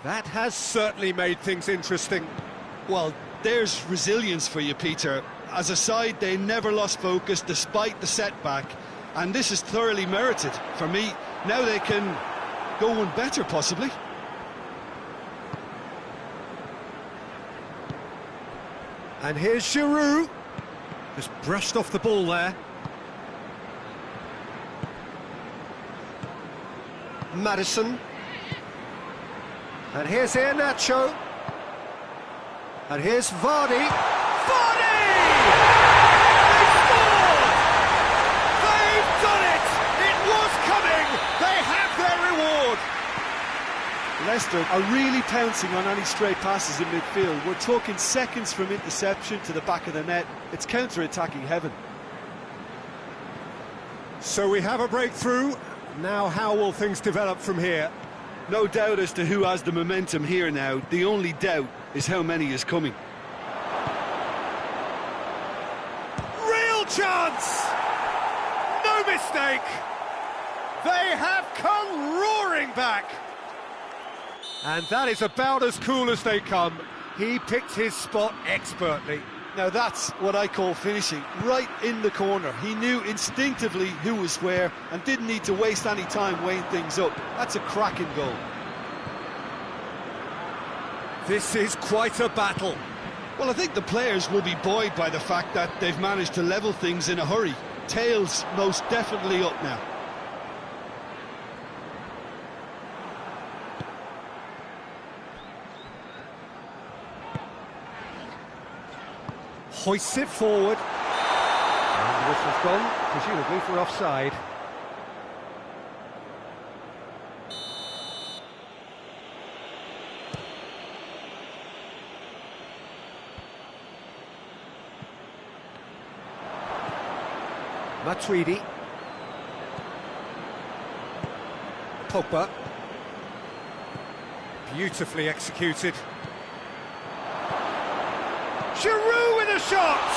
That has certainly made things interesting. Well, there's resilience for you, Peter. As a side, they never lost focus despite the setback, and this is thoroughly merited. For me, now they can go one better, possibly. And here's Giroud. Just brushed off the ball there. Madison. And here's Iheanacho. And here's Vardy. Vardy! They've scored! They've done it! It was coming! They have their reward! Leicester are really pouncing on any stray passes in midfield. We're talking seconds from interception to the back of the net. It's counter-attacking heaven. So we have a breakthrough. Now how will things develop from here? No doubt as to who has the momentum here now. The only doubt is how many is coming. Real chance! No mistake! They have come roaring back! And that is about as cool as they come. He picked his spot expertly. Now that's what I call finishing, right in the corner. He knew instinctively who was where and didn't need to waste any time weighing things up. That's a cracking goal. This is quite a battle. Well, I think the players will be buoyed by the fact that they've managed to level things in a hurry. Tails most definitely up now. Hoists it forward. And the whistle's gone, presumably for offside. Matuidi. Pogba. Beautifully executed. Giroud with a shot!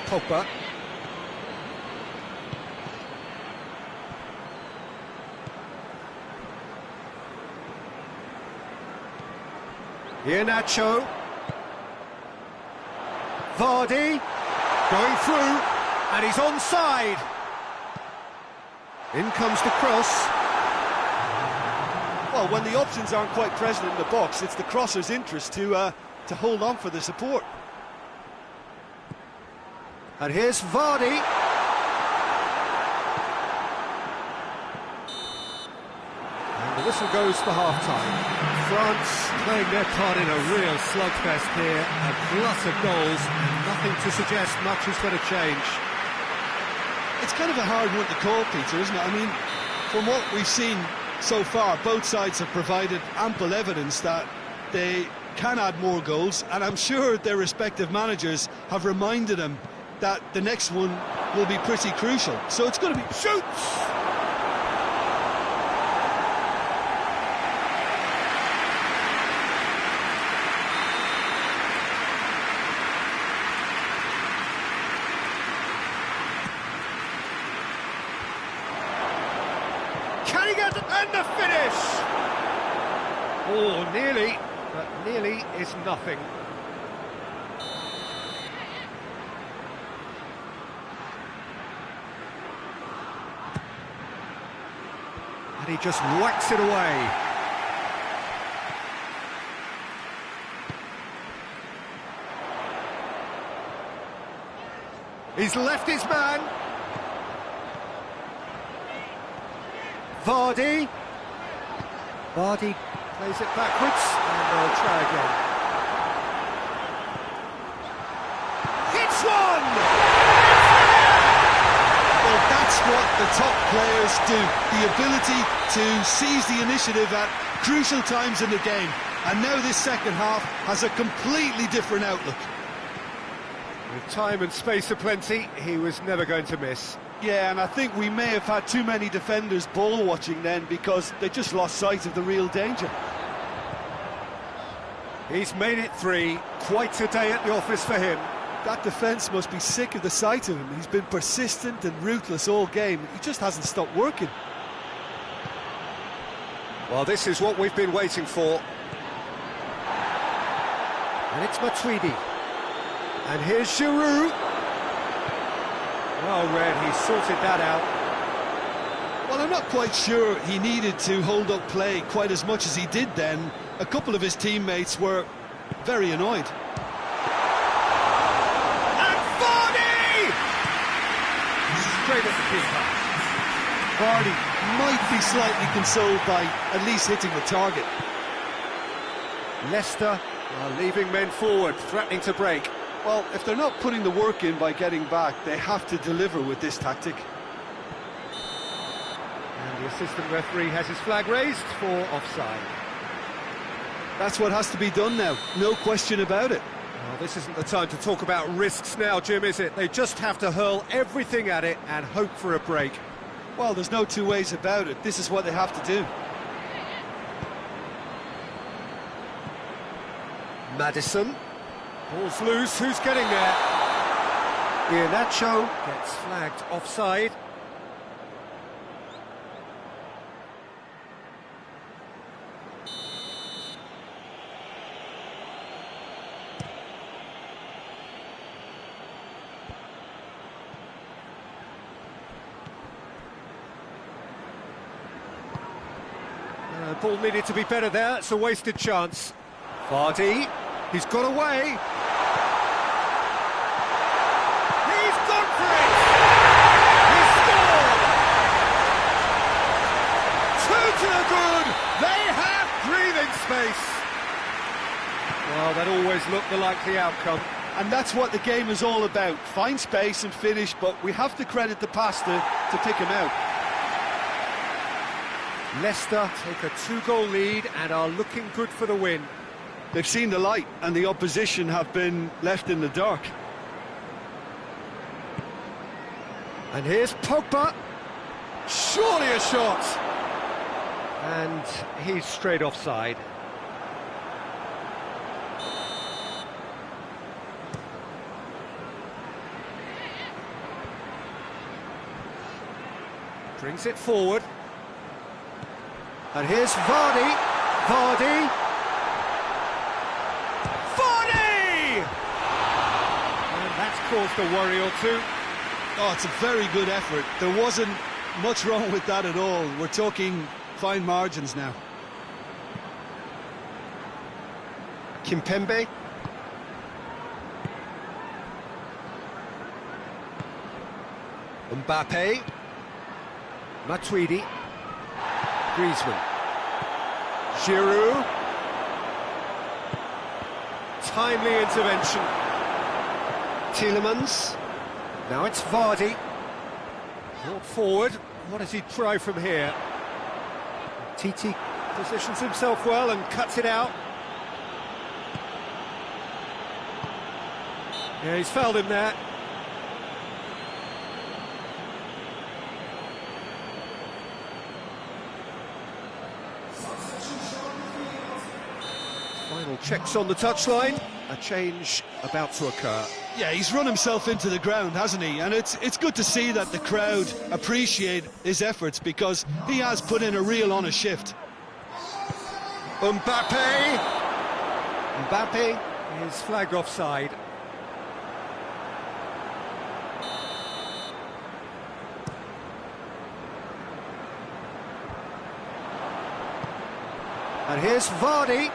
Pogba. Iheanacho. Vardy. Going through. And he's onside. In comes the cross. Well, when the options aren't quite present in the box, it's the crosser's interest to hold on for the support. And here's Vardy. And the whistle goes for half-time. France playing their part in a real slugfest here. A glut of goals. Nothing to suggest much is going to change. It's kind of a hard one to call, Peter, isn't it? I mean, from what we've seen so far, both sides have provided ample evidence that they can add more goals, and I'm sure their respective managers have reminded them that the next one will be pretty crucial. So it's going to be... Shoots! Can he get... and the finish! Oh, nearly, but nearly is nothing. And he just whacks it away. He's left his man. Vardy. Vardy plays it backwards, and they'll try again. Hits one! Well, that's what the top players do. The ability to seize the initiative at crucial times in the game. And now this second half has a completely different outlook. With time and space aplenty, he was never going to miss. Yeah, and I think we may have had too many defenders ball watching then because they just lost sight of the real danger. He's made it 3, Quite a day at the office for him. That defence must be sick of the sight of him. He's been persistent and ruthless all game. He just hasn't stopped working. Well, this is what we've been waiting for. And it's Matuidi. And here's Giroud. Well read, he sorted that out. Well, I'm not quite sure he needed to hold up play quite as much as he did then. A couple of his teammates were very annoyed. And Vardy! Straight at the keeper. Vardy might be slightly consoled by at least hitting the target. Leicester are leaving men forward, threatening to break. Well, if they're not putting the work in by getting back, they have to deliver with this tactic. And the assistant referee has his flag raised for offside. That's what has to be done now, no question about it. Well, this isn't the time to talk about risks now, Jim, is it? They just have to hurl everything at it and hope for a break. Well, there's no two ways about it. This is what they have to do. Maddison. Ball's loose, who's getting there? Iheanacho gets flagged offside. Ball needed to be better there, it's a wasted chance. Vardy, he's got away. He's gone for it! He's scored! 2 to the good! They have breathing space! Well, that always looked the likely outcome. And that's what the game is all about. Find space and finish, but we have to credit the passer to pick him out. Leicester take a 2-goal lead and are looking good for the win. They've seen the light and the opposition have been left in the dark. And here's Pogba. Surely a shot. And he's straight offside. Brings it forward. And here's Vardy. Vardy. Vardy! And that's caused a worry or two. Oh, it's a very good effort. There wasn't much wrong with that at all. We're talking fine margins now. Kimpembe. Mbappe. Matuidi. Griezmann. Giroud. Timely intervention. Tielemans. Now it's Vardy. Brought forward. What does he try from here? Titi positions himself well and cuts it out. Yeah, he's fouled him there. Final checks on the touchline. A change about to occur. Yeah, he's run himself into the ground, hasn't he? And it's good to see that the crowd appreciate his efforts because he has put in a real honest shift. Mbappe. Mbappe is flagged offside. And here's Vardy.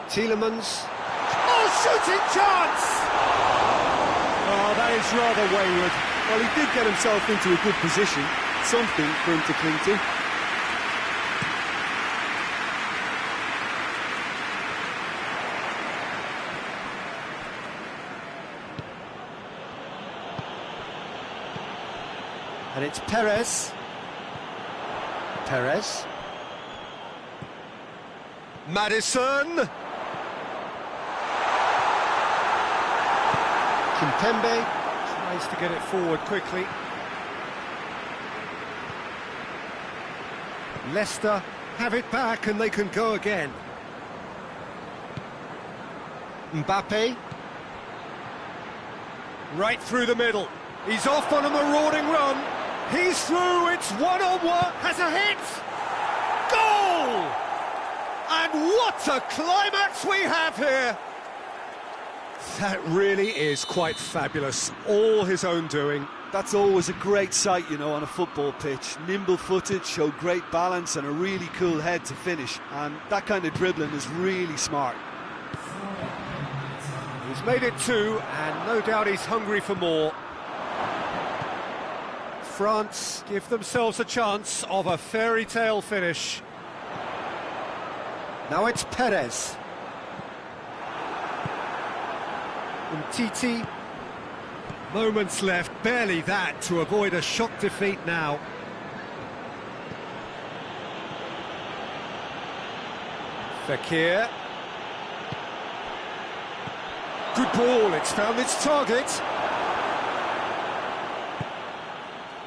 Tielemans. Oh, shooting chance! Oh, that is rather wayward. Well, he did get himself into a good position. Something for him to cling to. And it's Perez. Perez. Maddison. Kimpembe tries to get it forward quickly. Leicester have it back and they can go again. Mbappe. Right through the middle. He's off on a marauding run. He's through, it's one-on-one, has a hit! Goal! And what a climax we have here! That really is quite fabulous, all his own doing. That's always a great sight, you know, on a football pitch. Nimble-footed, showed great balance and a really cool head to finish. And that kind of dribbling is really smart. He's made it two, and no doubt he's hungry for more. France give themselves a chance of a fairy tale finish. Now it's Perez. Umtiti. Moments left, barely that, to avoid a shock defeat now. Fekir. Good ball, it's found its target.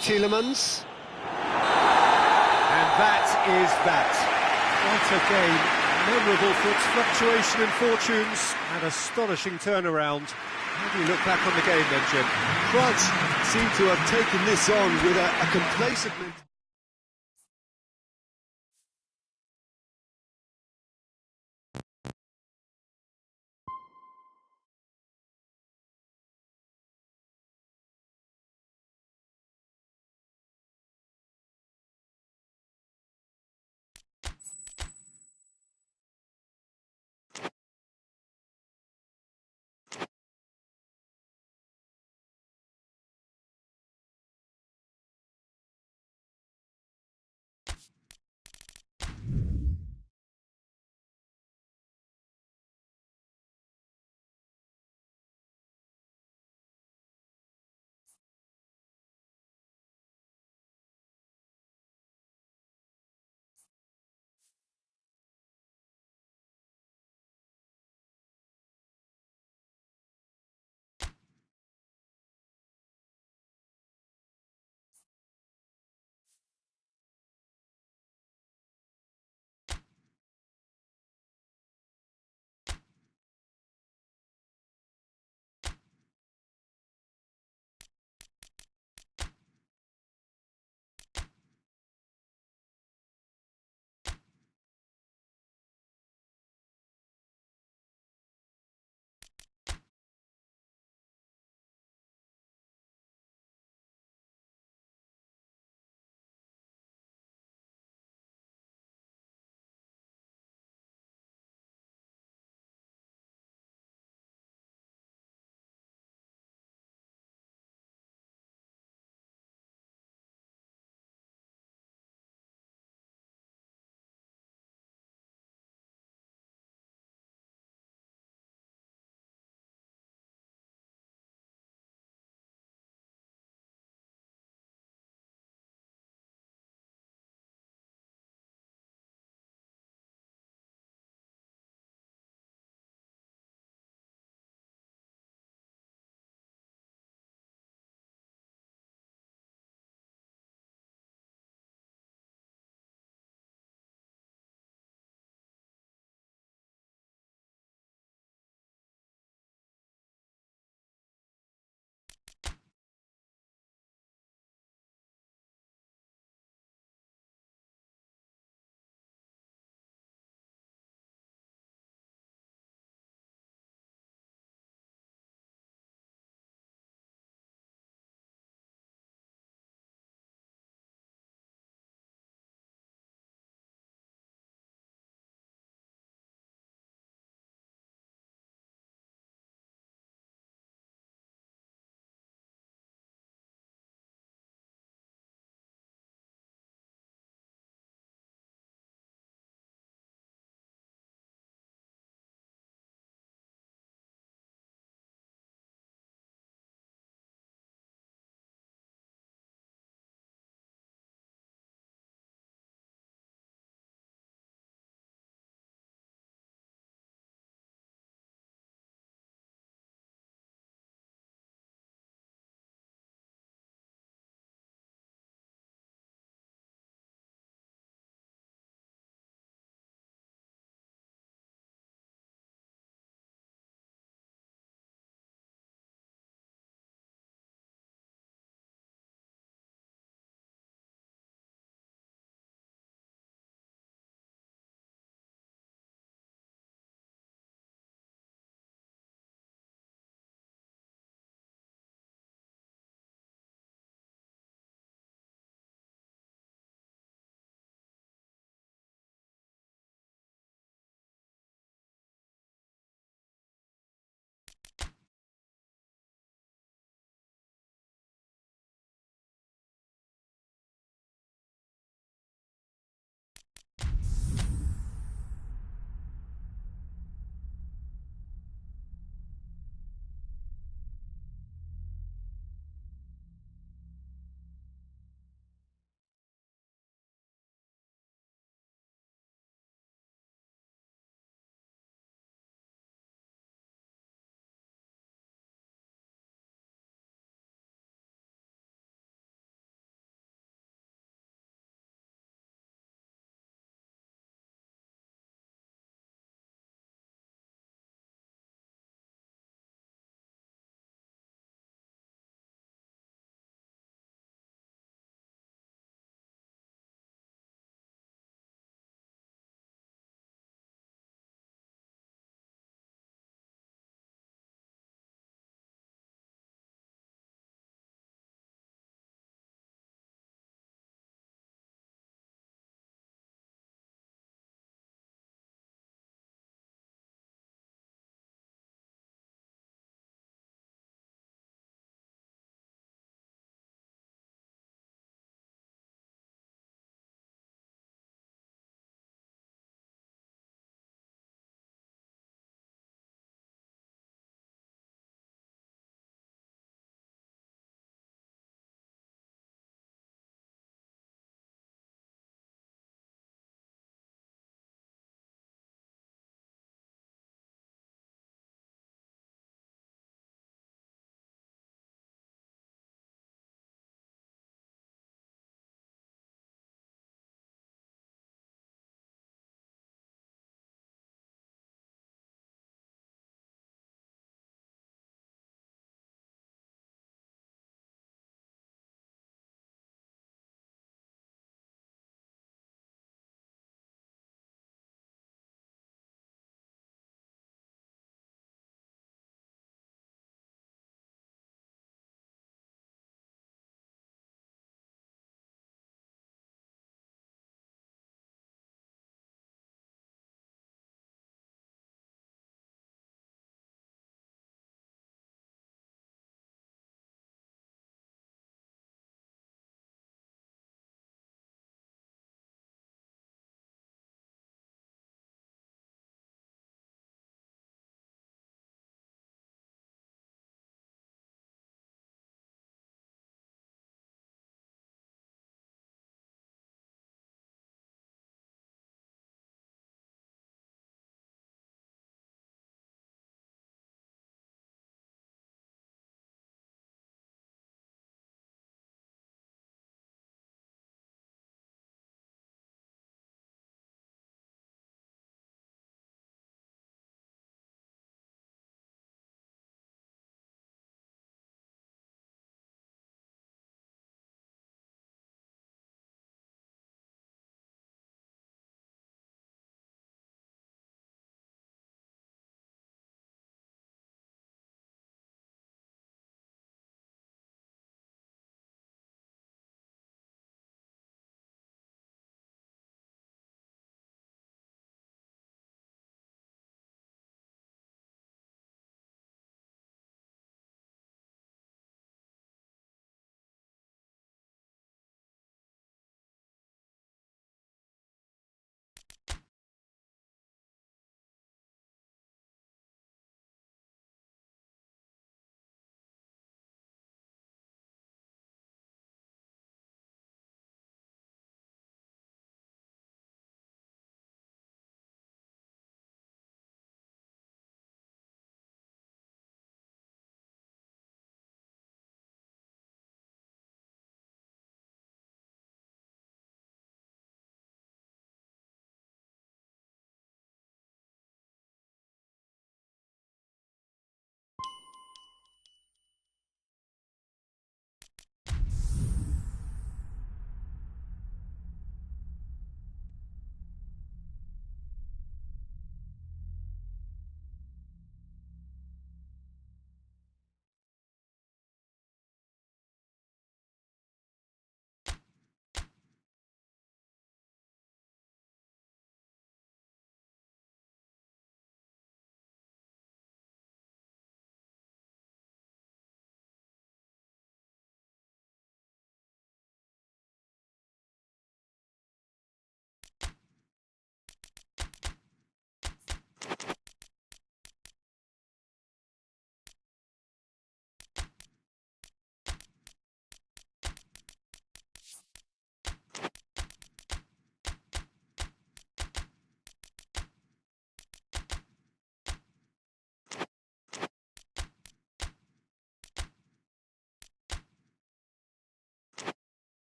Tielemans. And that is that. What a game. Memorable for its fluctuation in fortunes and astonishing turnaround. How do you look back on the game then, Jim? France seem to have taken this on with a complacent mentality.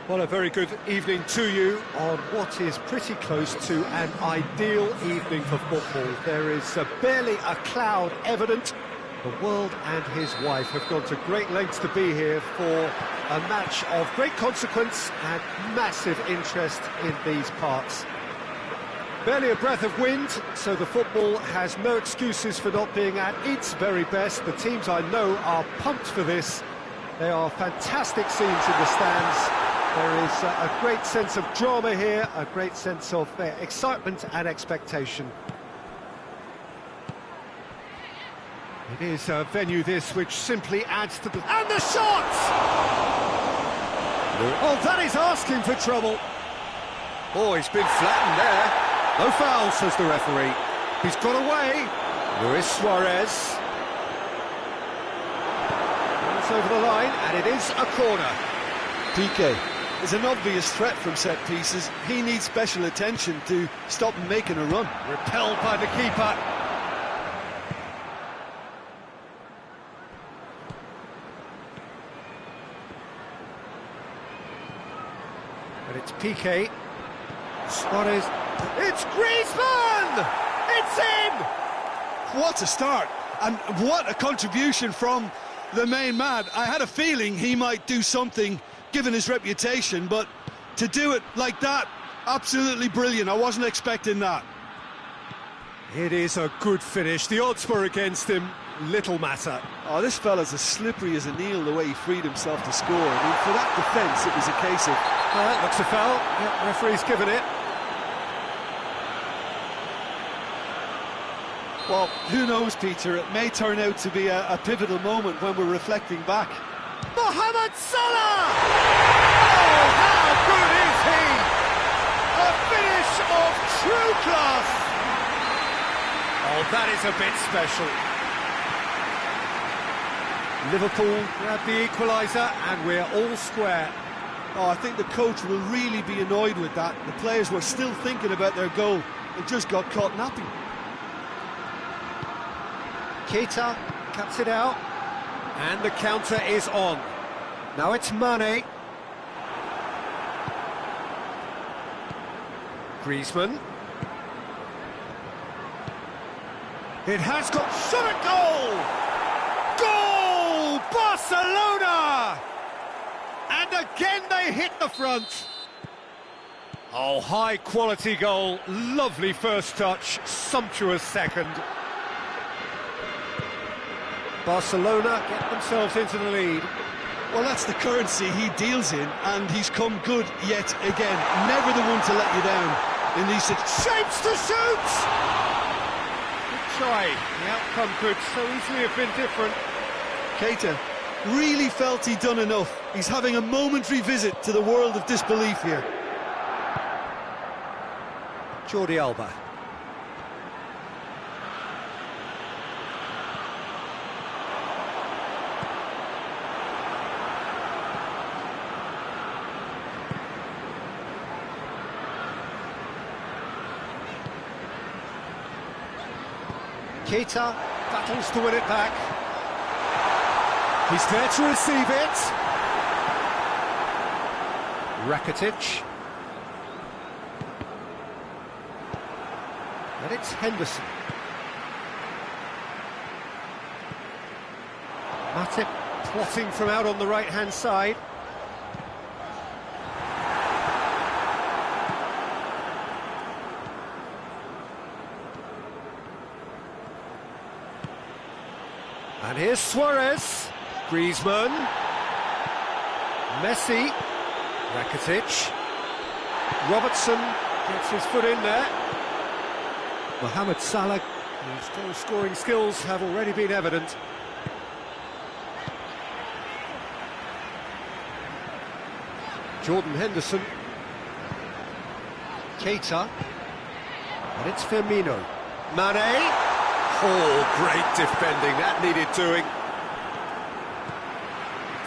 Well, a very good evening to you on what is pretty close to an ideal evening for football. There is barely a cloud evident. The world and his wife have gone to great lengths to be here for a match of great consequence and massive interest in these parts. Barely a breath of wind, so the football has no excuses for not being at its very best. The teams I know are pumped for this. They are fantastic scenes in the stands. There is a great sense of drama here, a great sense of excitement and expectation. It is a venue this which simply adds to the... And the shot! Oh, that is asking for trouble. Oh, he's been flattened there. No foul, says the referee. He's got away. Luis Suarez. It's over the line, and it is a corner. PK is an obvious threat from set pieces. He needs special attention to stop him making a run. Repelled by the keeper. But it's PK. Suarez. It's Griezmann! It's in! What a start, and what a contribution from the main man. I had a feeling he might do something given his reputation, but to do it like that, absolutely brilliant. I wasn't expecting that. It is a good finish. The odds were against him. Little matter. Oh, this fella's as slippery as an eel the way he freed himself to score. I mean, for that defence, it was a case of... Well, that looks a foul. Yep, referee's given it. Well, who knows, Peter? It may turn out to be a pivotal moment when we're reflecting back. Mohamed Salah! Oh, how good is he? A finish of true class! Oh, that is a bit special. Liverpool grab the equaliser and we're all square. Oh, I think the coach will really be annoyed with that. The players were still thinking about their goal. They just got caught napping. Keita cuts it out, and the counter is on. Now it's Mane. Griezmann. It has got shot at goal! Goal! Barcelona! And again they hit the front. Oh, high quality goal, lovely first touch, sumptuous second. Barcelona get themselves into the lead. Well, that's the currency he deals in, and he's come good yet again. Never the one to let you down in these shapes to shoot! Good try. The outcome could so easily have been different. Keita really felt he'd done enough. He's having a momentary visit to the world of disbelief here. Jordi Alba. Keita battles to win it back. He's there to receive it. Rakitic. And it's Henderson. Matip plotting from out on the right-hand side. And here's Suarez, Griezmann, Messi, Rakitic, Robertson gets his foot in there. Mohamed Salah, whose goal-scoring skills have already been evident. Jordan Henderson, Keita, and it's Firmino. Mane. Oh, great defending, that needed doing.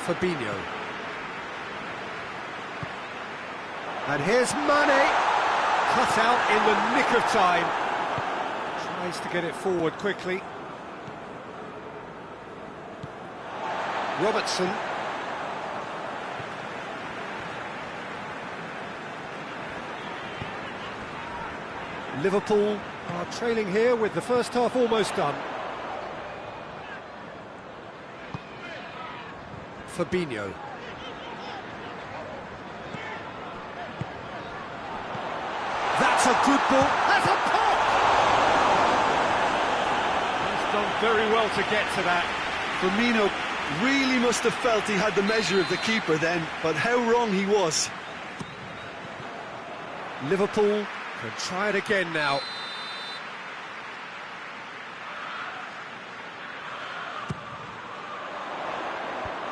Fabinho. And here's Mane, cut out in the nick of time. Tries to get it forward quickly. Robertson. Liverpool are trailing here with the first half almost done. Fabinho. That's a good ball. That's a pop! He's done very well to get to that. Firmino really must have felt he had the measure of the keeper then, but how wrong he was. Liverpool can try it again now.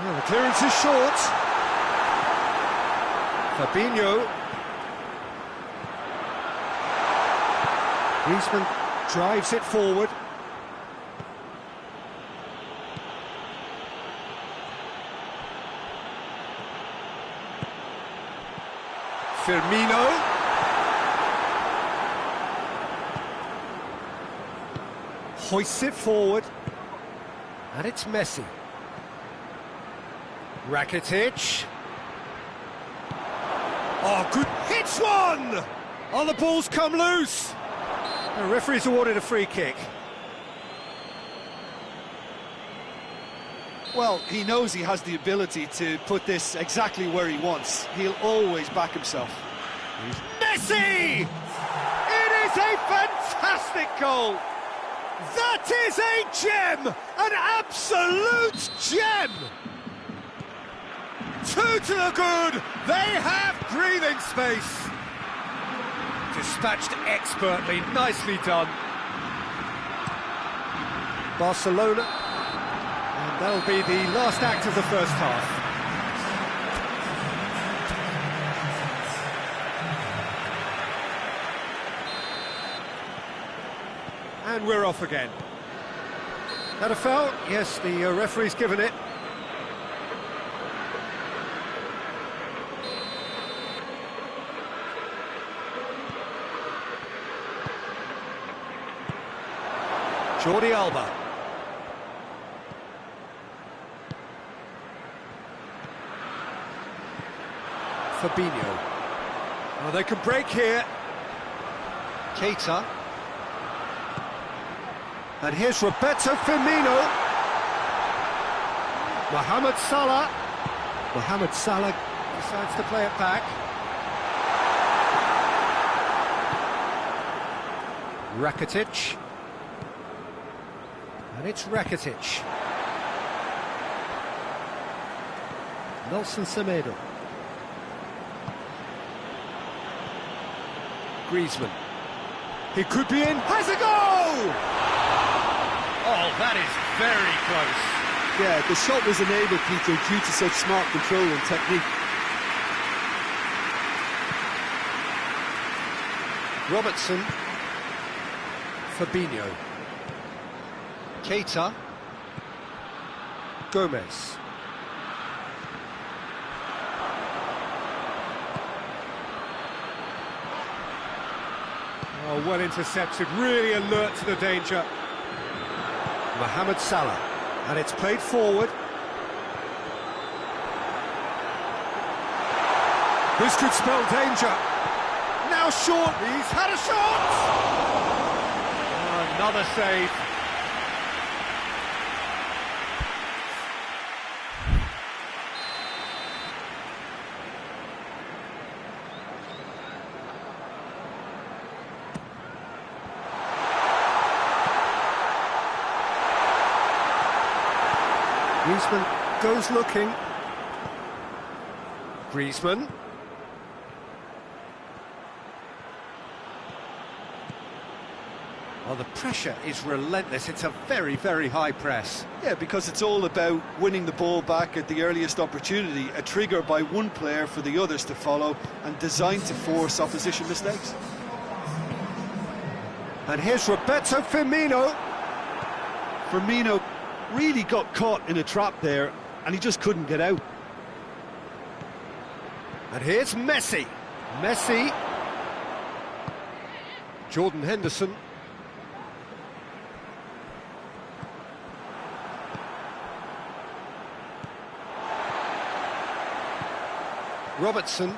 Well, the clearance is short. Fabinho. Griezmann drives it forward. Firmino. Hoists it forward. And it's Messi. Rakitic. Oh, good. Hits one! Oh, the ball's come loose. The referee's awarded a free kick. Well, he knows he has the ability to put this exactly where he wants. He'll always back himself. Messi! It is a fantastic goal! That is a gem! An absolute gem! 2 to the good! They have breathing space! Dispatched expertly, nicely done. Barcelona, and that'll be the last act of the first half. And we're off again. Had a foul? Yes, the referee's given it. Jordi Alba. Fabinho. Oh, they can break here. Keita. And here's Roberto Firmino. Mohamed Salah. Mohamed Salah decides to play it back. Rakitic. And it's Rakitic. Nelson Semedo. Griezmann. He could be in. Has a goal! Oh, that is very close. Yeah, the shot was enabled, Peter, due to such smart control and technique. Robertson. Fabinho. Keita. Gomez. Oh, well intercepted, really alert to the danger. Mohamed Salah, and it's played forward. This could spell danger. Now short, he's had a shot! Oh, another save. Griezmann goes looking. Griezmann. Well, the pressure is relentless. It's a very, very high press. Yeah, because it's all about winning the ball back at the earliest opportunity, a trigger by one player for the others to follow, and designed to force opposition mistakes. And here's Roberto Firmino. Firmino really got caught in a trap there, and he just couldn't get out. And here's Messi. Messi. Jordan Henderson. Robertson.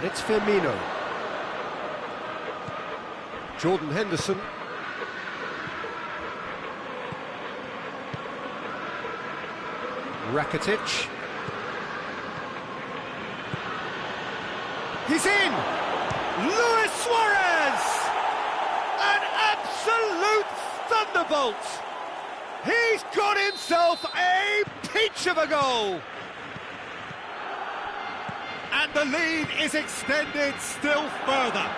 And it's Firmino. Jordan Henderson. Rakitic. He's in! Luis Suarez! An absolute thunderbolt! He's got himself a peach of a goal! And the lead is extended still further.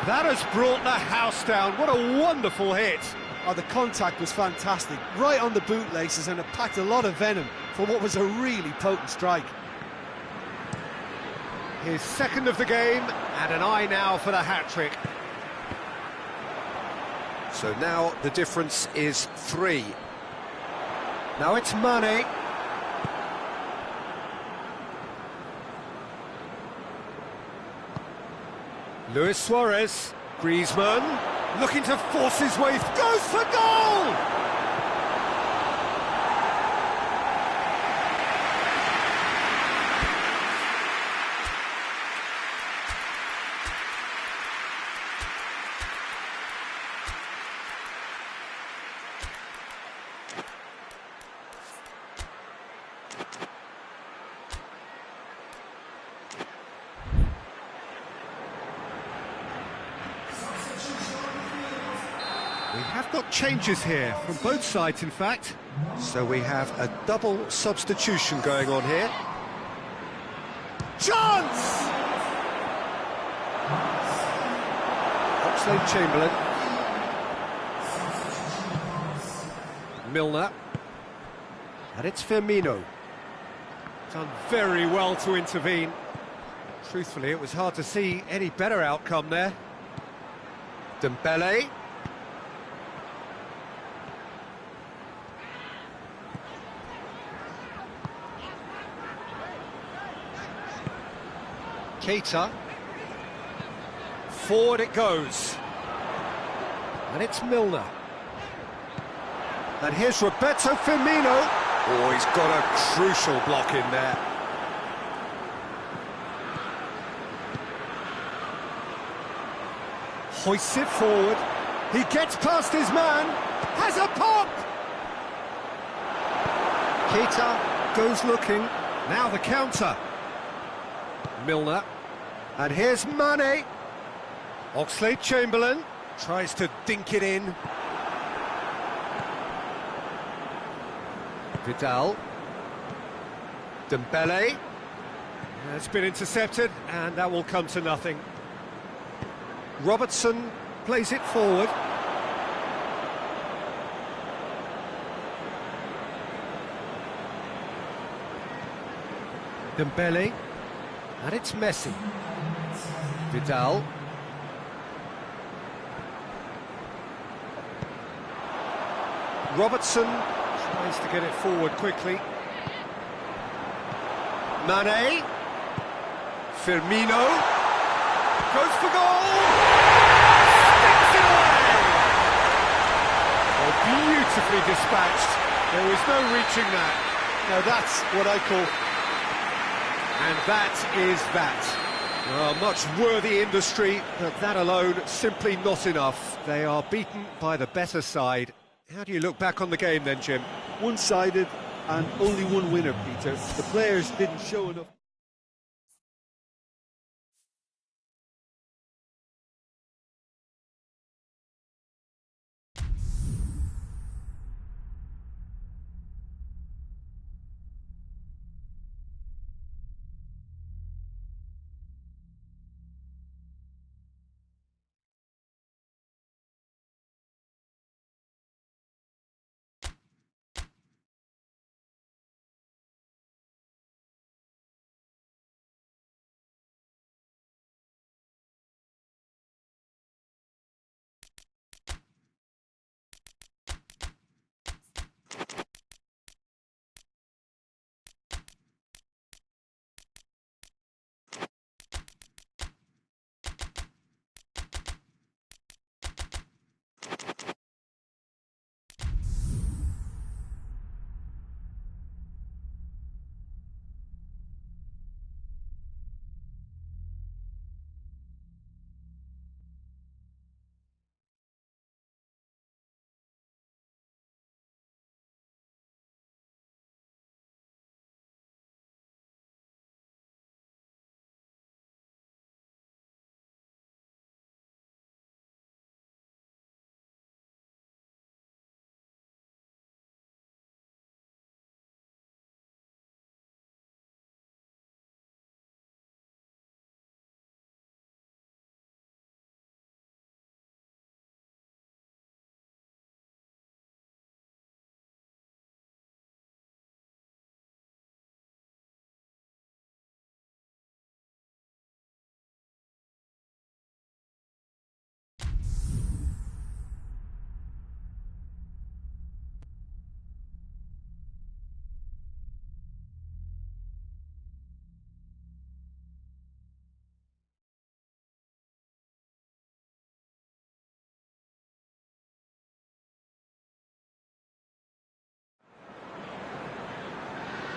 That has brought the house down. What a wonderful hit. Oh, the contact was fantastic, right on the bootlaces, and it packed a lot of venom for what was a really potent strike. His second of the game, and an eye now for the hat-trick. So now the difference is 3. Now it's Mane. Luis Suarez, Griezmann, looking to force his way, goes for goal! We have got changes here, from both sides in fact. So we have a double substitution going on here. Chance! Oxlade-Chamberlain. Milner. And it's Firmino. Done very well to intervene. Truthfully, it was hard to see any better outcome there. Dembele. Keita. Forward it goes. And it's Milner. And here's Roberto Firmino. Oh, he's got a crucial block in there. Hoists it forward. He gets past his man. Has a pop! Keita goes looking. Now the counter. Milner. And here's Mane. Oxlade-Chamberlain tries to dink it in. Vidal. Dembele. It's been intercepted, and that will come to nothing. Robertson plays it forward. Dembele. And it's Messi. Vidal. Robertson tries to get it forward quickly. Mane. Firmino. Goes for goal. Sticks it away. Oh, beautifully dispatched. There was no reaching that. Now that's what I call... And that is that. Much worthy industry, but that alone simply not enough. They are beaten by the better side. How do you look back on the game then, Jim? One-sided and only one winner, Peter. The players didn't show enough.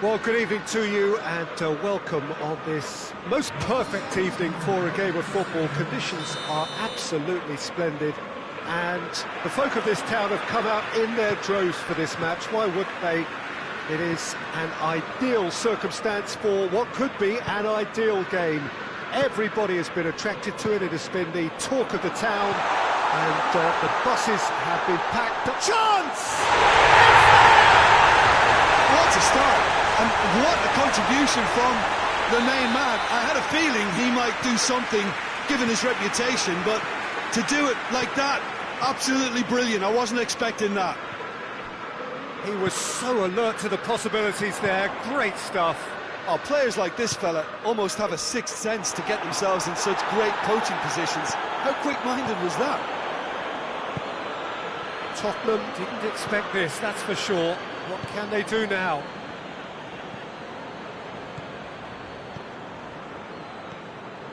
Well, good evening to you and welcome on this most perfect evening for a game of football. Conditions are absolutely splendid and the folk of this town have come out in their droves for this match. Why wouldn't they? It is an ideal circumstance for what could be an ideal game. Everybody has been attracted to it. It has been the talk of the town and the buses have been packed. Chance! What a start! And what a contribution from the main man. I had a feeling he might do something, given his reputation, but to do it like that, absolutely brilliant. I wasn't expecting that. He was so alert to the possibilities there. Great stuff. Oh, players like this fella almost have a sixth sense to get themselves in such great coaching positions. How quick-minded was that? Tottenham didn't expect this, that's for sure. What can they do now?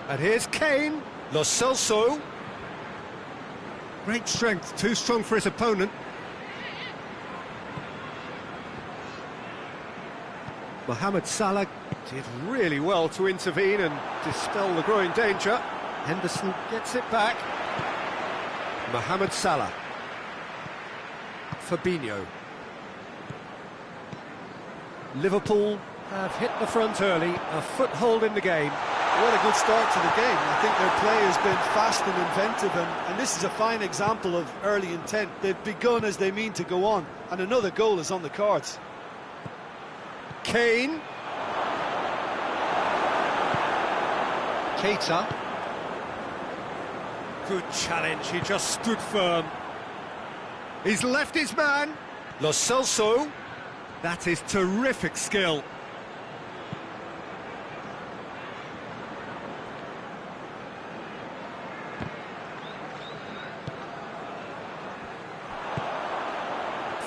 And here's Kane. Lo Celso. Great strength, too strong for his opponent. Mohamed Salah did really well to intervene and dispel the growing danger. Henderson gets it back. Mohamed Salah. Fabinho. Liverpool have hit the front early, a foothold in the game. What a good start to the game. I think their play has been fast and inventive, and this is a fine example of early intent. They've begun as they mean to go on, and another goal is on the cards. Kane. Keita. Good challenge, he just stood firm. He's left his man. Lo Celso. That is terrific skill.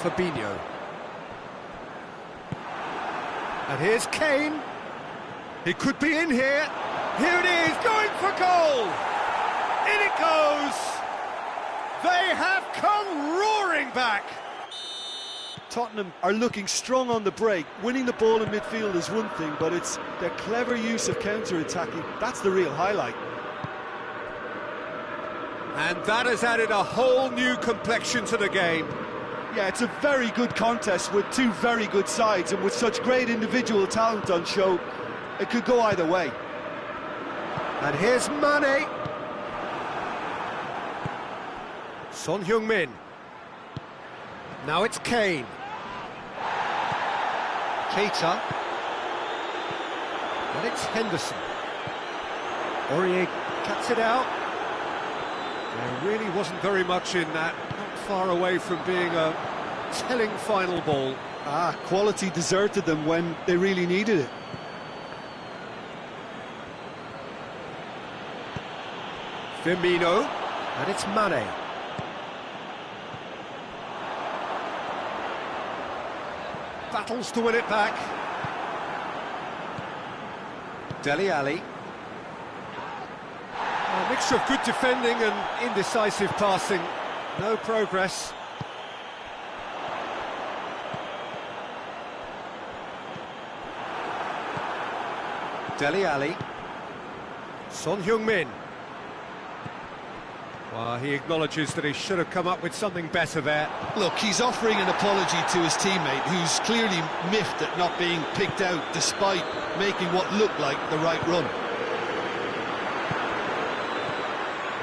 Fabinho. And here's Kane. He could be in here. Here it is, going for goal. In it goes. They have come roaring back. Tottenham are looking strong on the break. Winning the ball in midfield is one thing, but it's their clever use of counter-attacking. That's the real highlight. And that has added a whole new complexion to the game. Yeah, it's a very good contest with two very good sides, and with such great individual talent on show, it could go either way. And here's Mane. Son Heung-min. Now it's Kane. Keita. And it's Henderson. Aurier cuts it out. There really wasn't very much in that. Not far away from being a telling final ball. Quality deserted them when they really needed it. Firmino. And it's Mane. Battles to win it back. Dele Alli. A mixture of good defending and indecisive passing. No progress. Dele Alli. Son Heung-min. Well, he acknowledges that he should have come up with something better there. Look, he's offering an apology to his teammate, who's clearly miffed at not being picked out despite making what looked like the right run.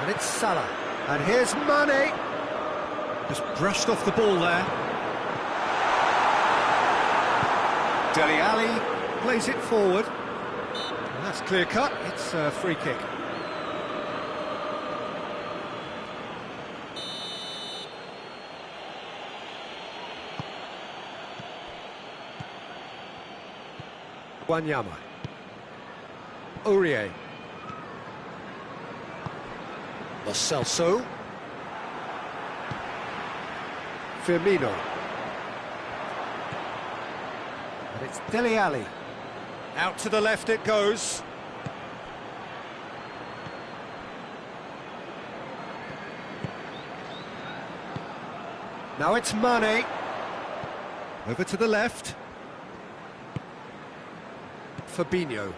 And it's Salah. And here's Mane. Just brushed off the ball there. Dele Alli plays it forward. And that's clear cut. It's a free kick. Wanyama. Aurier. Lo Celso. Firmino. And it's Dele Alli. Out to the left it goes. Now it's Mane. Over to the left. Fabinho.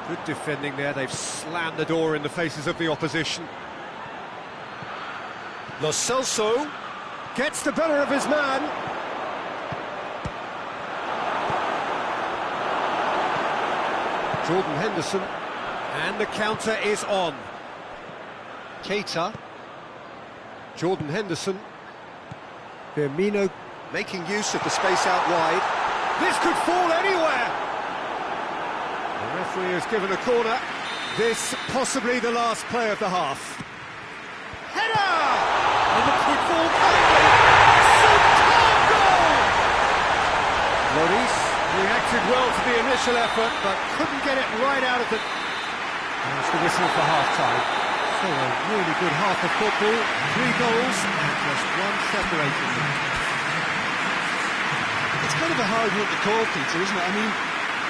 Good defending there, they've slammed the door in the faces of the opposition. Lo Celso gets the better of his man. Jordan Henderson, and the counter is on. Keita. Jordan Henderson. Firmino making use of the space out wide. This could fall anywhere! The referee has given a corner. This possibly the last play of the half. Header! And the quick ball coming. Superb goal! Lloris reacted well to the initial effort, but couldn't get it right out of the... That's the whistle for half-time. So a really good half of football, 3 goals, and just one separating them. It's kind of a hard one to call, Peter, isn't it? I mean,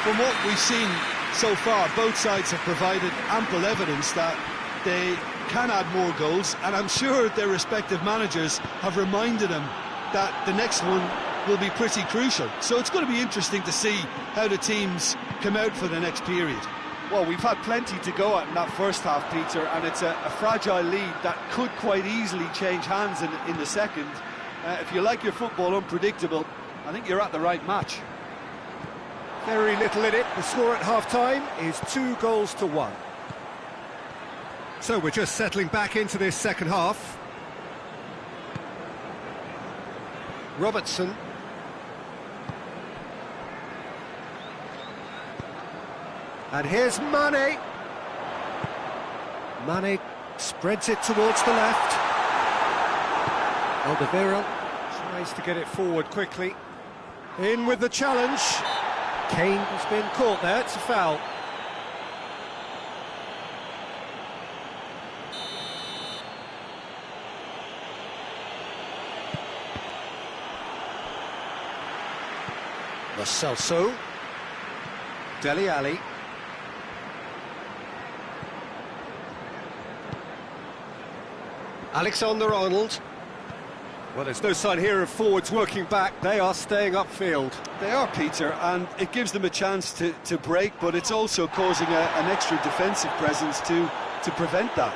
from what we've seen so far, both sides have provided ample evidence that they can add more goals, and I'm sure their respective managers have reminded them that the next one will be pretty crucial. So it's going to be interesting to see how the teams come out for the next period. Well, we've had plenty to go at in that first half, Peter, and it's a fragile lead that could quite easily change hands in the second. If you like your football unpredictable, I think you're at the right match. Very little in it. The score at half-time is 2-1. So we're just settling back into this second half. Robertson. And here's Mane. Mane spreads it towards the left. Alderweireld tries to get it forward quickly. In with the challenge. Kane has been caught there, it's a foul. Lo Celso. Dele Alli. Alexander-Arnold. Well, there's no sign here of forwards working back. They are staying upfield. They are, Peter, and it gives them a chance to break, but it's also causing an extra defensive presence to prevent that.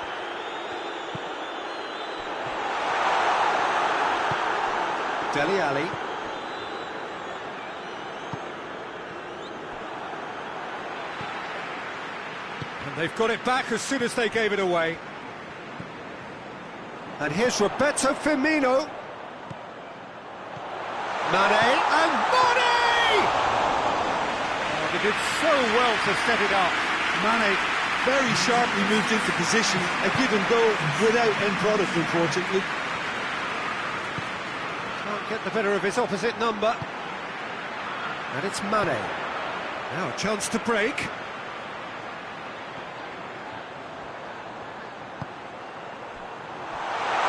Dele Alli. And they've got it back as soon as they gave it away. And here's Roberto Firmino. Mane, and Mane! Oh, they did so well to set it up. Mane very sharply moved into position, a give and go without end product, unfortunately. Can't get the better of his opposite number. And it's Mane. Now a chance to break.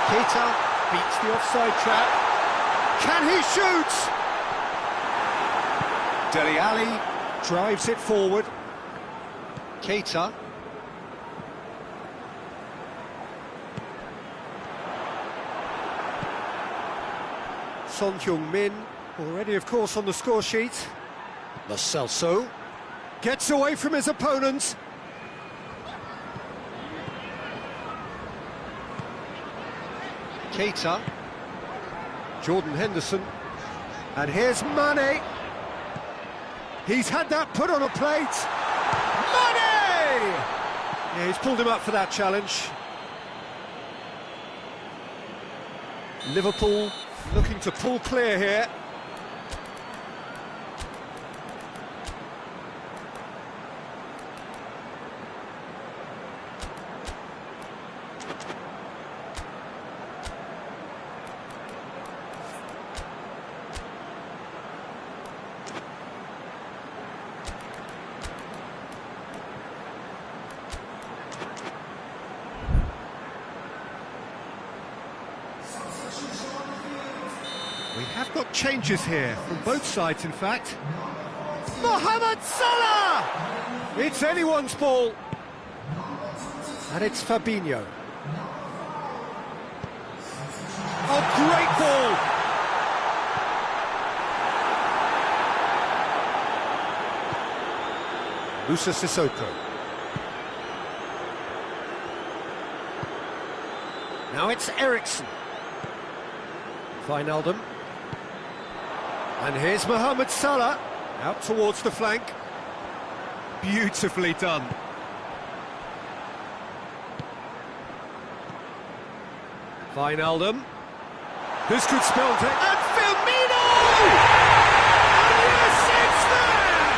Keita beats the offside trap. Can he shoot? Dele Alli drives it forward. Keita. Son Heung-min, already of course on the score sheet. Lo Celso gets away from his opponents. Keita. Jordan Henderson. And here's Mane. He's had that put on a plate. Mane! Yeah, he's pulled him up for that challenge. Liverpool looking to pull clear here. We have got changes here, from both sides in fact. Mohamed Salah! It's anyone's ball. And it's Fabinho. Oh, great ball! Musa Sissoko. Now it's Eriksson. Wijnaldum. And here's Mohamed Salah, out towards the flank. Beautifully done. Wijnaldum. This could spell it. And Firmino! And yes, it's there!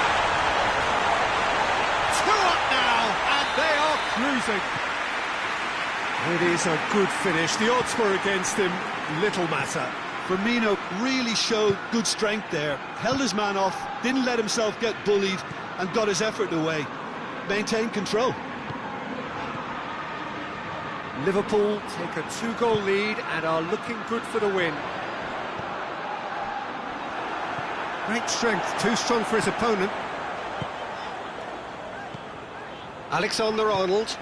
2 up now, and they are cruising. It is a good finish. The odds were against him, little matter. Firmino really showed good strength there, held his man off, didn't let himself get bullied, and got his effort away. Maintained control. Liverpool take a 2-goal lead and are looking good for the win. Great strength, too strong for his opponent. Alexander-Arnold.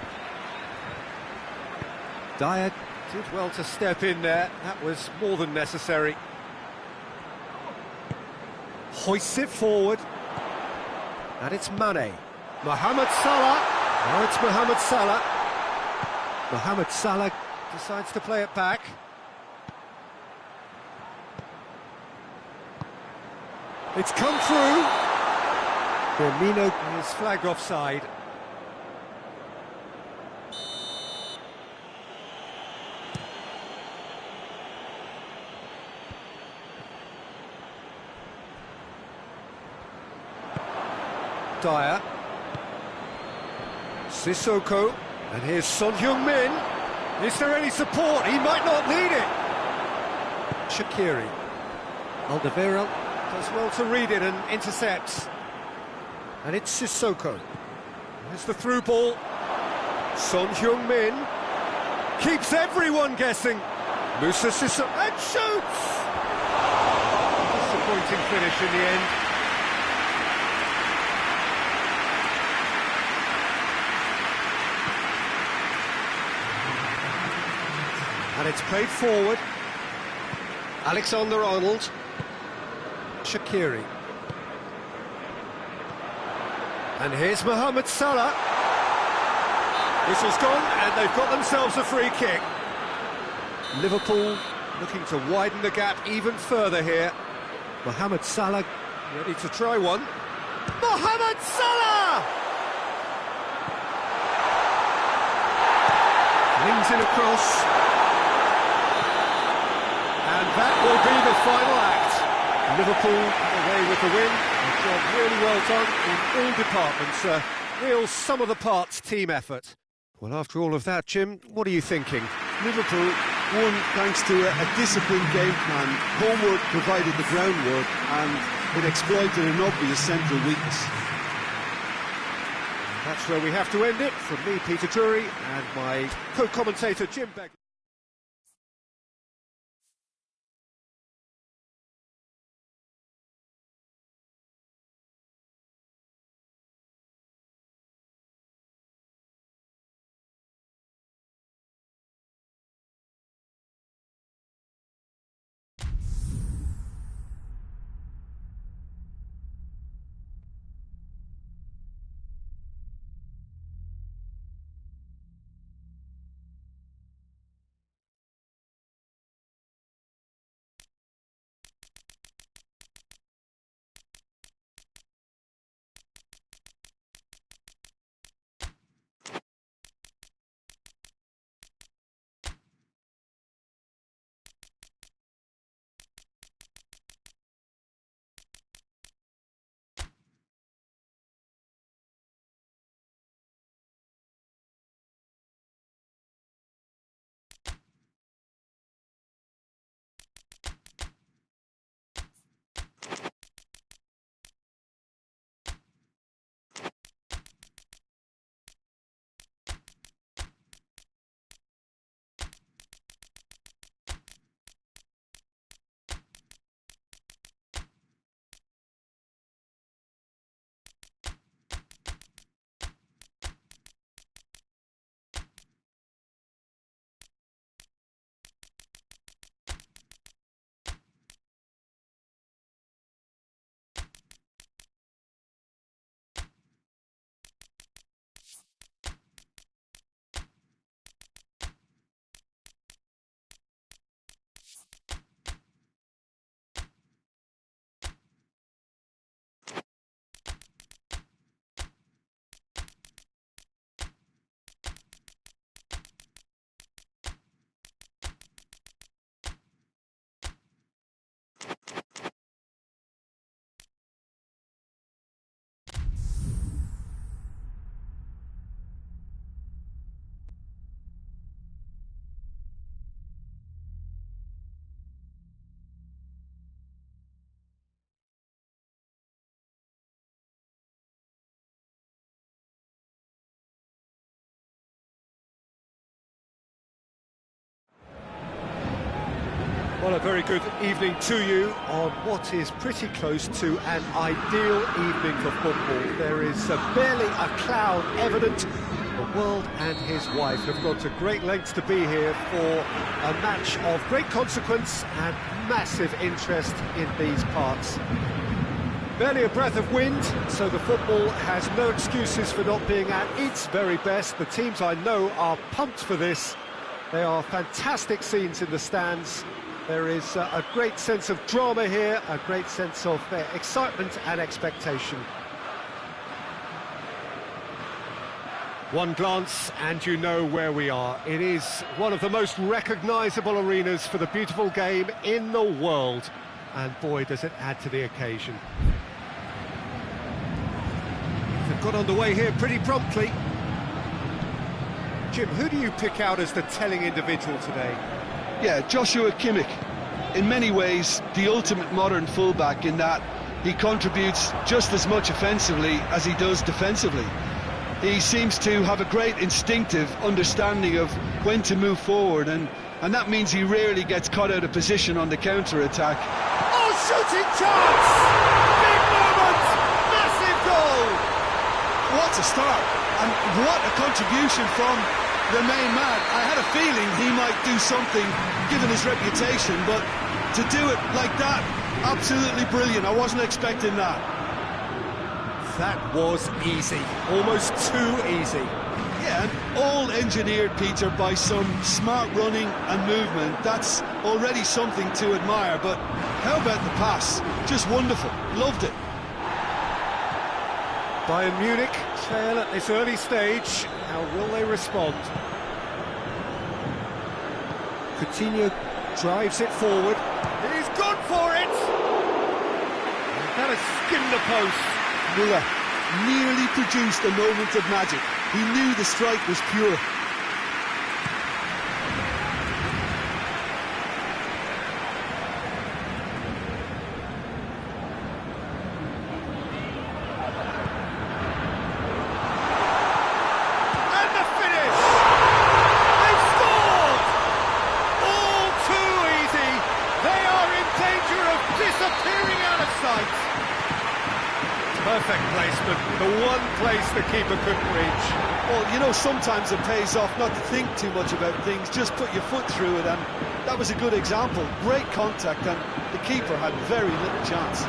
Dyer did well to step in there, that was more than necessary. Hoists it forward. And it's Mane. Mohamed Salah. Now it's Mohamed Salah. Mohamed Salah decides to play it back. It's come through. Firmino is flagged offside. Dyer. Sissoko. And here's Son Heung-min. Is there any support? He might not need it. Shaqiri. Alderweireld does well to read it and intercepts. And it's Sissoko. Here's the through ball. Son Heung-min keeps everyone guessing. Musa Sissoko and shoots! Disappointing finish in the end. And it's played forward. Alexander-Arnold. Shaqiri. And here's Mohamed Salah. Whistle's gone, and they've got themselves a free kick. Liverpool looking to widen the gap even further here. Mohamed Salah ready to try one. Mohamed Salah! Flings in across. And that will be the final act. Liverpool away with the win. A job really well done in all departments. A real sum-of-the-parts team effort. Well, after all of that, Jim, what are you thinking? Liverpool won thanks to a disciplined game plan. Homework provided the groundwork, and it exploited an obvious central weakness. That's where we have to end it. From me, Peter Drury, and my co-commentator, Jim Begley. Well, a very good evening to you on what is pretty close to an ideal evening for football. There is barely a cloud evident. The world and his wife have gone to great lengths to be here for a match of great consequence and massive interest in these parts. Barely a breath of wind, so the football has no excuses for not being at its very best. The teams I know are pumped for this. They are fantastic scenes in the stands. There is a great sense of drama here, a great sense of excitement and expectation. One glance and you know where we are. It is one of the most recognisable arenas for the beautiful game in the world. And boy, does it add to the occasion. They've got underway here pretty promptly. Jim, who do you pick out as the telling individual today? Yeah, Joshua Kimmich. In many ways, the ultimate modern fullback in that he contributes just as much offensively as he does defensively. He seems to have a great instinctive understanding of when to move forward, and that means he rarely gets caught out of position on the counter-attack. Oh, shooting chance! Big moment! Massive goal! What a start, and what a contribution from the main man. I had a feeling he might do something, given his reputation, but to do it like that, absolutely brilliant. I wasn't expecting that. That was easy, almost too easy. Yeah, and all engineered, Peter, by some smart running and movement. That's already something to admire, but how about the pass? Just wonderful, loved it. Bayern Munich trail at this early stage. How will they respond? Coutinho drives it forward. He's gone for it! That has skimmed the post. Müller nearly produced a moment of magic. He knew the strike was pure. And the finish! They've scored! All too easy. They are in danger of disappearing out of sight. Perfect placement, the one place the keeper couldn't reach. Well, you know, sometimes it pays off not to think too much about things, just put your foot through it, and that was a good example. Great contact, and the keeper had very little chance.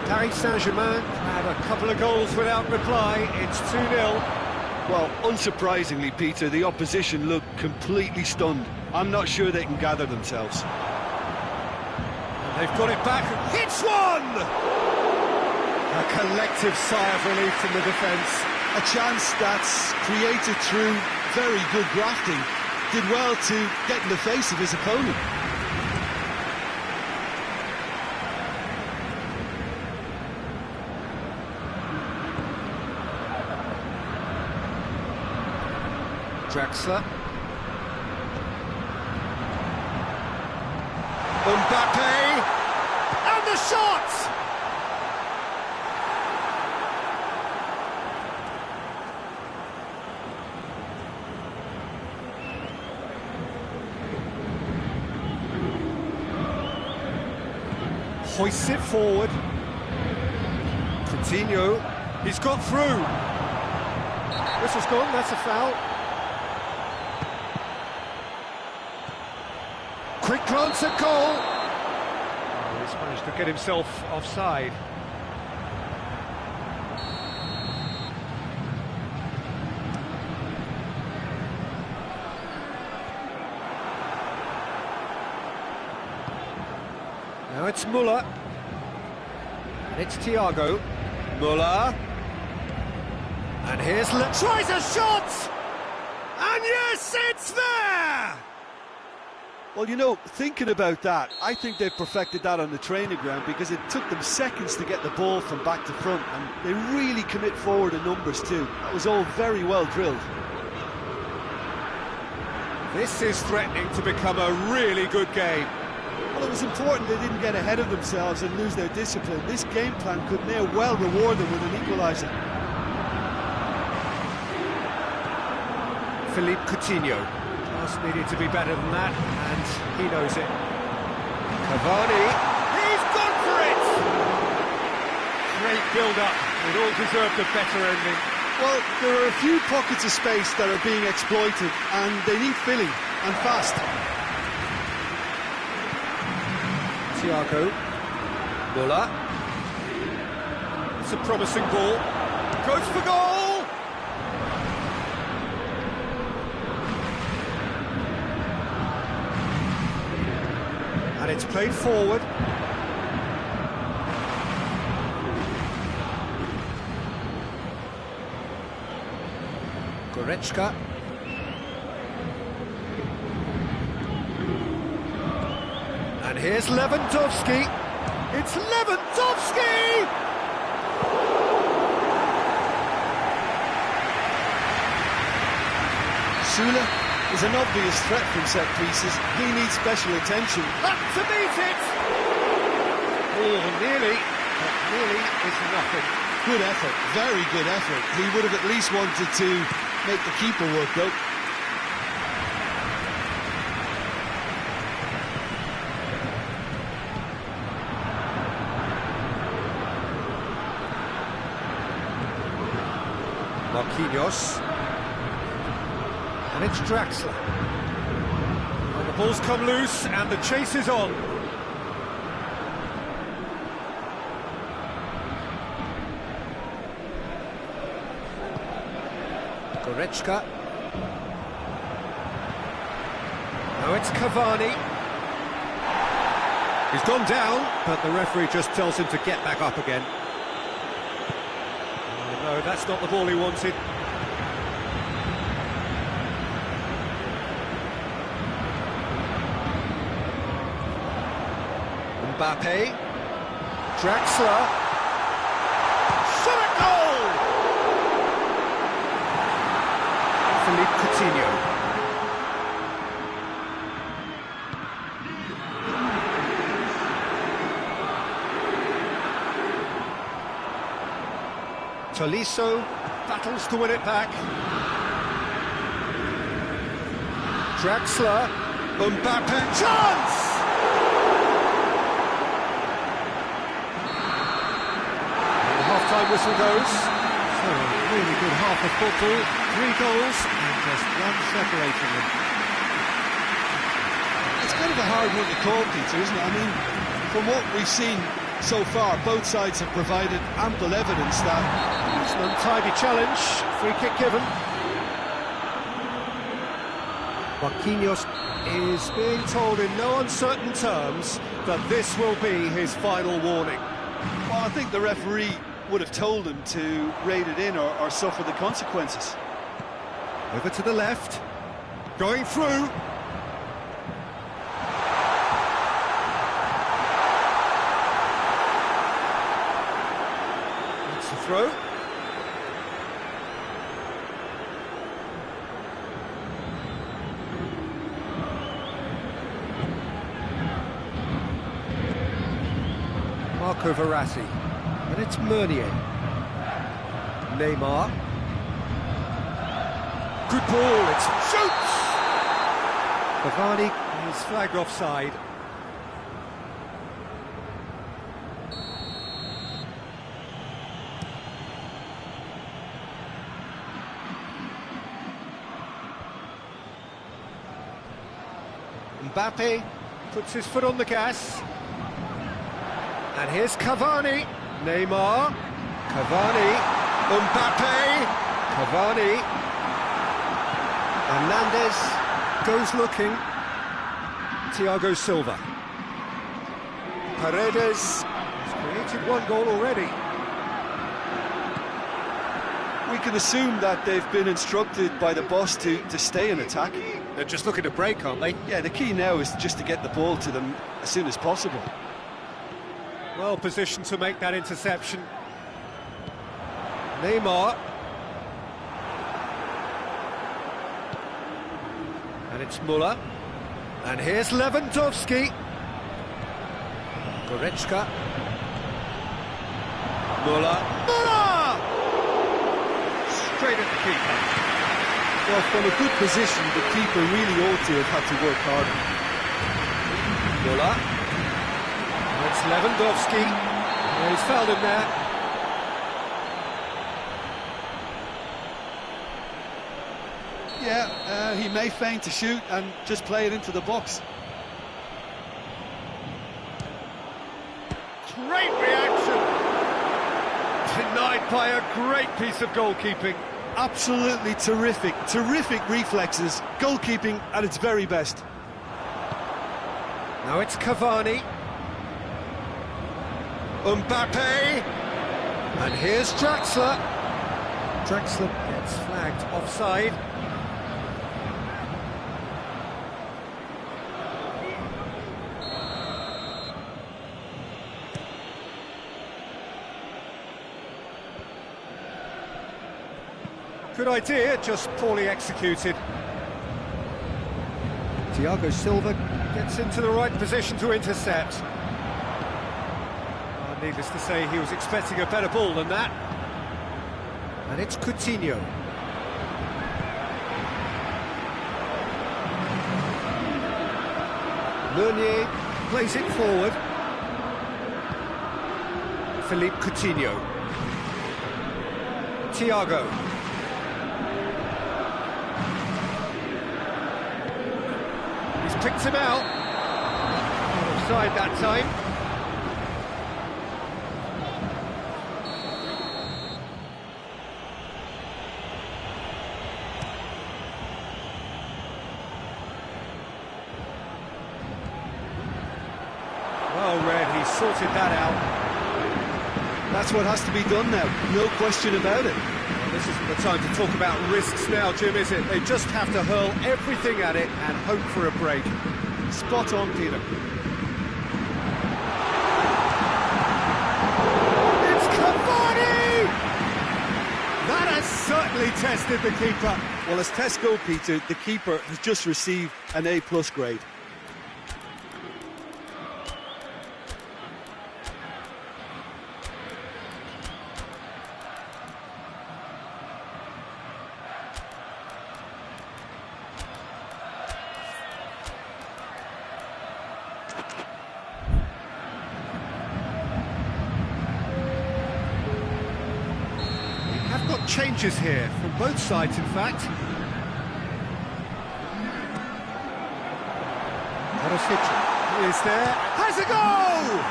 Paris Saint-Germain had a couple of goals without reply. It's 2-0. Well, unsurprisingly, Peter, the opposition looked completely stunned. I'm not sure they can gather themselves. They've got it back. Hits one! A collective sigh of relief from the defence. A chance that's created through very good grafting. Did well to get in the face of his opponent. Draxler. Mbappe, and the shot! Hoists it forward. Coutinho, he's got through. Whistle's gone, that's a foul. Quick glance at goal. Oh, he's managed to get himself offside. Now it's Müller. And it's Thiago. Müller. And here's tries a shot! And yes, it's there! Well, you know, thinking about that, I think they've perfected that on the training ground, because it took them seconds to get the ball from back to front, and they really commit forward in numbers too. That was all very well drilled. This is threatening to become a really good game. Well, it was important they didn't get ahead of themselves and lose their discipline. This game plan could now well reward them with an equaliser. Philippe Coutinho Just needed to be better than that, and he knows it. Cavani, he's gone for it! Great build-up, it all deserved a better ending. Well, there are a few pockets of space that are being exploited, and they need filling, and fast. Thiago, Muller. It's a promising ball. Goes for goal! And it's played forward. Goretzka. And here's Lewandowski. It's Lewandowski! Sula is an obvious threat from set pieces. He needs special attention. Up to meet it! Oh, nearly, but nearly is nothing. Good effort, very good effort. He would have at least wanted to make the keeper work, though. Marquinhos. And it's Draxler. And the ball's come loose and the chase is on. Goretzka. Now it's Cavani. He's gone down, but the referee just tells him to get back up again. Oh, no, that's not the ball he wanted. Mbappe. Draxler. Shot at goal! Philippe Coutinho. Tolisso battles to win it back. Draxler. Mbappe. Chance! And the half-time whistle goes. So a really good half of football. 3 goals and just one separating them. It's kind of a hard one to call, Peter, isn't it? I mean, from what we've seen so far, both sides have provided ample evidence that it's an untidy challenge. Free kick given. Marquinhos is being told in no uncertain terms that this will be his final warning. Well, I think the referee would have told him to rate it in or suffer the consequences. Over to the left. Going through. That's the throw. Marco Verratti, and it's Meunier. Neymar. Good ball, it shoots! Cavani is flagged offside. Mbappe puts his foot on the gas. And here's Cavani. Neymar. Cavani. Mbappe. Cavani. Hernandez goes looking. Thiago Silva. Paredes has created 1 goal already. We can assume that they've been instructed by the boss to stay in attack. They're just looking to break, aren't they? Yeah, the key now is just to get the ball to them as soon as possible. Well positioned to make that interception. Neymar. And it's Muller. And here's Lewandowski. Goretzka. Muller. Muller! Straight at the keeper. Well, from a good position, the keeper really ought to have had to work harder. Muller. It's Lewandowski. Yeah, he's fouled him there. Yeah, he may feign to shoot and just play it into the box. Great reaction. Denied by a great piece of goalkeeping. Absolutely terrific reflexes, goalkeeping at its very best. Now it's Cavani. Mbappe. And here's Draxler. Draxler gets flagged offside. Good idea, just poorly executed. Thiago Silva gets into the right position to intercept. Needless to say, he was expecting a better ball than that. And it's Coutinho. Meunier plays it forward. Philippe Coutinho. Thiago. He's picked him out. Offside that time. Well read, he sorted that out. That's what has to be done now, no question about it. Well, this isn't the time to talk about risks now, Jim, is it? They just have to hurl everything at it and hope for a break. Spot on, Peter. It's Cavani! That has certainly tested the keeper. Well, as tests go, Peter, the keeper has just received an A+ grade. Got changes here from both sides, in fact. Is there, has a goal!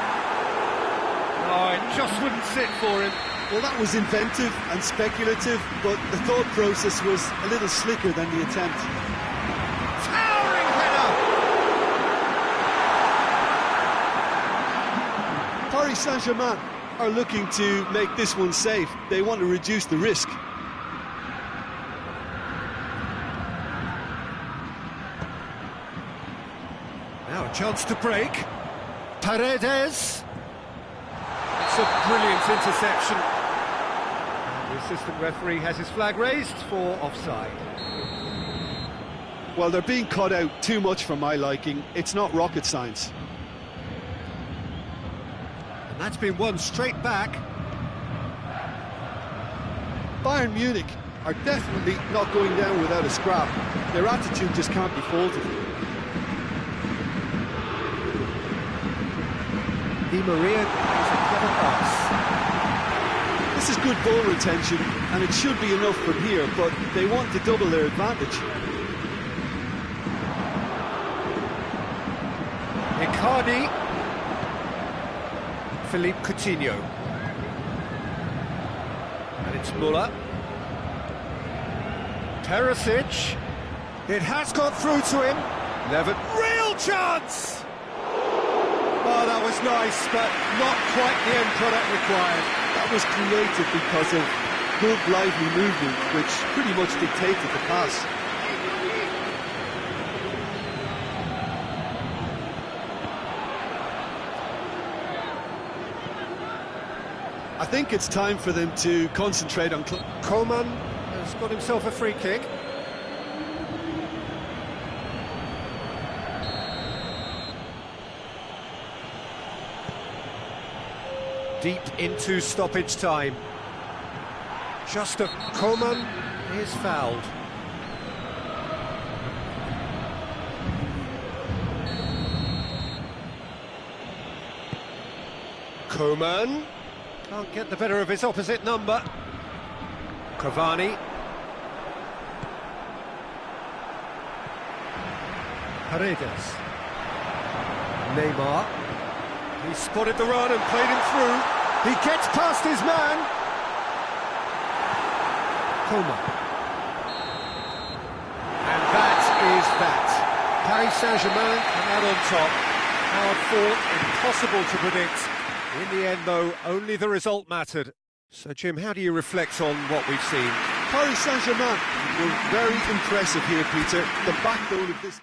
Oh, it just wouldn't sit for him. Well, that was inventive and speculative, but the thought process was a little slicker than the attempt. Towering header! Paris Saint-Germain are looking to make this one safe. They want to reduce the risk. Now a chance to break. Paredes. It's a brilliant interception. And the assistant referee has his flag raised for offside. Well, they're being cut out too much for my liking. It's not rocket science. And that's been won straight back. Bayern Munich are definitely not going down without a scrap. Their attitude just can't be faulted. Di Maria plays a clever pass. This is good ball retention, and it should be enough from here, but they want to double their advantage. Icardi. Philippe Coutinho. And it's Muller. Perisic. It has got through to him. Never. Real chance! Oh, that was nice, but not quite the end product required. That was created because of good, lively movement, which pretty much dictated the pass. I think it's time for them to concentrate on... Coman has got himself a free kick. Deep into stoppage time. Just a Coman is fouled. Koeman can't get the better of his opposite number. Cavani. Paredes. Neymar. He spotted the run and played him through. He gets past his man. Koeman. And that is that. Paris Saint-Germain come out on top. Hard fought, impossible to predict. In the end, though, only the result mattered. So, Jim, how do you reflect on what we've seen? Paris Saint-Germain were very impressive here, Peter. The backbone of this...